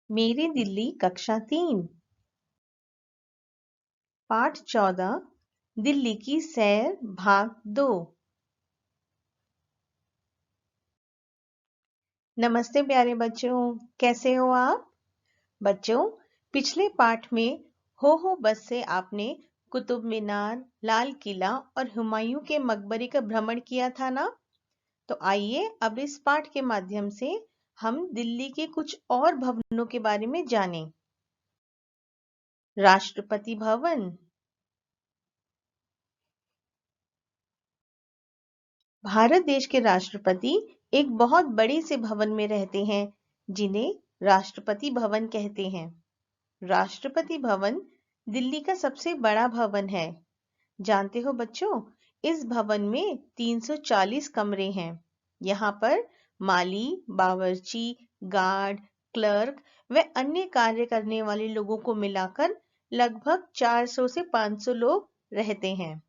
मेरी दिल्ली कक्षा 3 पाठ 14 दिल्ली की सैर भाग 2। नमस्ते प्यारे बच्चों, कैसे हो आप? बच्चों, पिछले पाठ में हो बस से आपने कुतुब मीनार, लाल किला और हुमायूं के मकबरे का भ्रमण किया था ना? तो आइए अब इस पाठ के माध्यम से हम दिल्ली के कुछ और भवनों के बारे में जानें। राष्ट्रपति भवन। भारत देश के राष्ट्रपति एक बहुत बड़े से भवन में रहते हैं जिन्हें राष्ट्रपति भवन कहते हैं। राष्ट्रपति भवन दिल्ली का सबसे बड़ा भवन है। जानते हो बच्चों, इस भवन में 340 कमरे हैं। यहाँ पर माली, बावर्ची, गार्ड, क्लर्क व अन्य कार्य करने वाले लोगों को मिलाकर लगभग 400 से 500 लोग रहते हैं।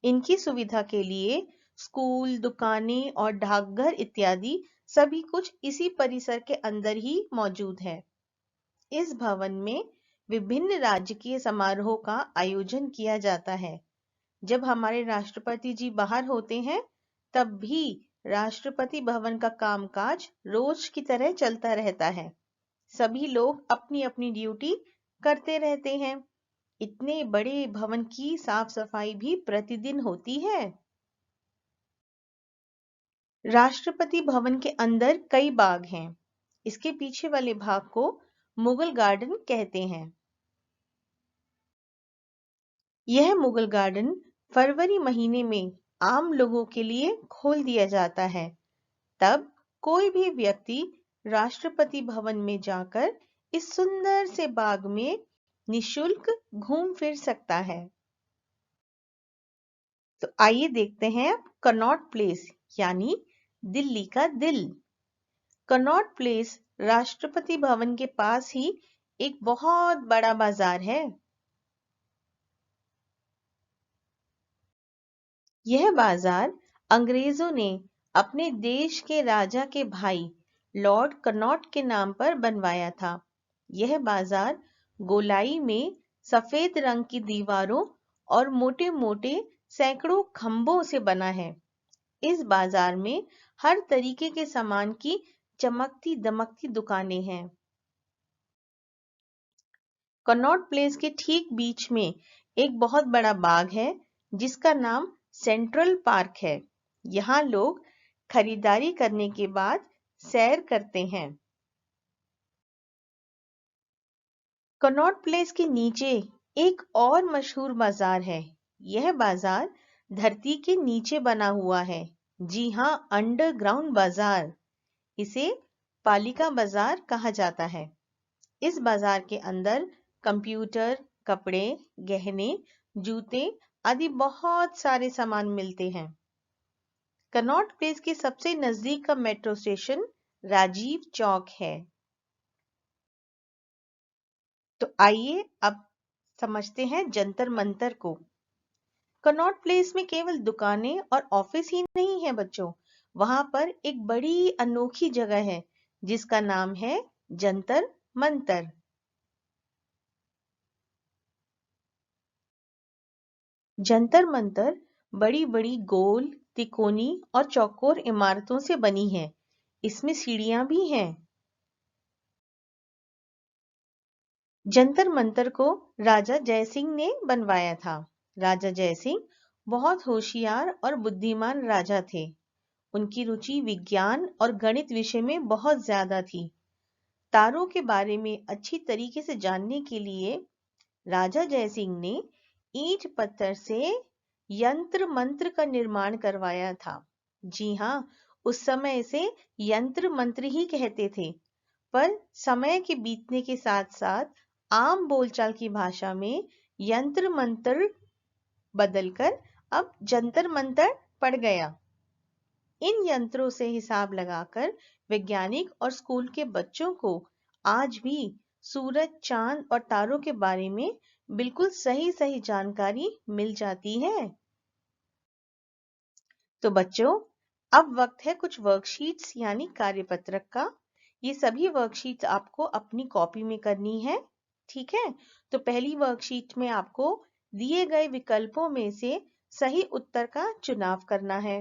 इनकी सुविधा के लिए स्कूल, दुकानें और डाकघर इत्यादि सभी कुछ इसी परिसर के अंदर ही मौजूद है। इस भवन में विभिन्न राजकीय समारोह का आयोजन किया जाता है। जब हमारे राष्ट्रपति जी बाहर होते हैं, तब भी राष्ट्रपति भवन का कामकाज रोज की तरह चलता रहता है। सभी लोग अपनी अपनी ड्यूटी करते रहते हैं। इतने बड़े भवन की साफ सफाई भी प्रतिदिन होती है। राष्ट्रपति भवन के अंदर कई बाग हैं। इसके पीछे वाले भाग को मुगल गार्डन कहते हैं। यह मुगल गार्डन फरवरी महीने में आम लोगों के लिए खोल दिया जाता है। तब कोई भी व्यक्ति राष्ट्रपति भवन में जाकर इस सुंदर से बाग में निशुल्क घूम फिर सकता है। तो आइए देखते हैं अब कनॉट प्लेस यानी दिल्ली का दिल। कनॉट प्लेस राष्ट्रपति भवन के पास ही एक बहुत बड़ा बाजार है। यह बाजार अंग्रेजों ने अपने देश के राजा के भाई लॉर्ड कनॉट के नाम पर बनवाया था। यह बाजार गोलाई में सफेद रंग की दीवारों और मोटे मोटे सैकड़ों खंभों से बना है। इस बाजार में हर तरीके के सामान की चमकती दमकती दुकानें हैं। कनॉट प्लेस के ठीक बीच में एक बहुत बड़ा बाग है जिसका नाम सेंट्रल पार्क है। यहाँ लोग खरीदारी करने के बाद सैर करते हैं। कनॉट प्लेस के नीचे एक और मशहूर बाजार है। यह बाजार धरती के नीचे बना हुआ है। जी हाँ, अंडरग्राउंड बाजार। इसे पालिका बाजार कहा जाता है। इस बाजार के अंदर कंप्यूटर, कपड़े, गहने, जूते आदि बहुत सारे सामान मिलते हैं। कनॉट प्लेस के सबसे नजदीक का मेट्रो स्टेशन राजीव चौक है। तो आइए अब समझते हैं जंतर मंतर को। कनॉट प्लेस में केवल दुकानें और ऑफिस ही नहीं है बच्चों, वहां पर एक बड़ी अनोखी जगह है जिसका नाम है जंतर मंतर। जंतर मंतर बड़ी बड़ी गोल, तिकोनी और चौकोर इमारतों से बनी है। इसमें सीढ़ियां भी हैं। जंतर मंतर को राजा जयसिंह ने बनवाया था। राजा जयसिंह बहुत होशियार और बुद्धिमान राजा थे। उनकी रुचि विज्ञान और गणित विषय में बहुत ज्यादा थी। तारों के बारे में अच्छी तरीके से जानने के लिए राजा जयसिंह ने ईंट पत्थर से यंत्र मंत्र का निर्माण करवाया था। जी हाँ, उस समय इसे यंत्र मंत्र ही कहते थे, पर समय के बीतने के साथ साथ आम बोलचाल की भाषा में यंत्र मंत्र बदलकर अब जंतर मंतर पड़ गया। इन यंत्रों से हिसाब लगाकर वैज्ञानिक और स्कूल के बच्चों को आज भी सूरज, चांद और तारों के बारे में बिल्कुल सही सही जानकारी मिल जाती है। तो बच्चों, अब वक्त है कुछ वर्कशीट्स यानी कार्यपत्रक का। ये सभी वर्कशीट्स आपको अपनी कॉपी में करनी है, ठीक है? तो पहली वर्कशीट में आपको दिए गए विकल्पों में से सही उत्तर का चुनाव करना है।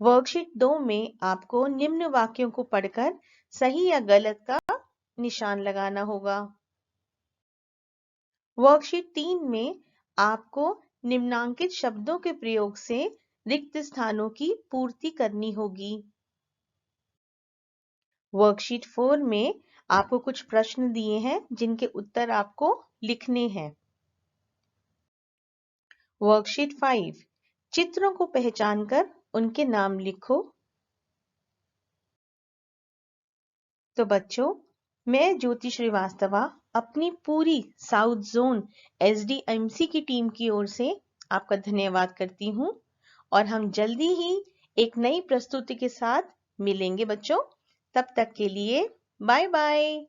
वर्कशीट 2 में आपको निम्न वाक्यों को पढ़कर सही या गलत का निशान लगाना होगा। वर्कशीट 3 में आपको निम्नांकित शब्दों के प्रयोग से रिक्त स्थानों की पूर्ति करनी होगी। वर्कशीट 4 में आपको कुछ प्रश्न दिए हैं जिनके उत्तर आपको लिखने हैं। वर्कशीट 5 चित्रों को पहचानकर उनके नाम लिखो। तो बच्चों, मैं ज्योति श्रीवास्तवा अपनी पूरी साउथ जोन एसडीएमसी की टीम की ओर से आपका धन्यवाद करती हूँ और हम जल्दी ही एक नई प्रस्तुति के साथ मिलेंगे बच्चों। तब तक के लिए बाय बाय।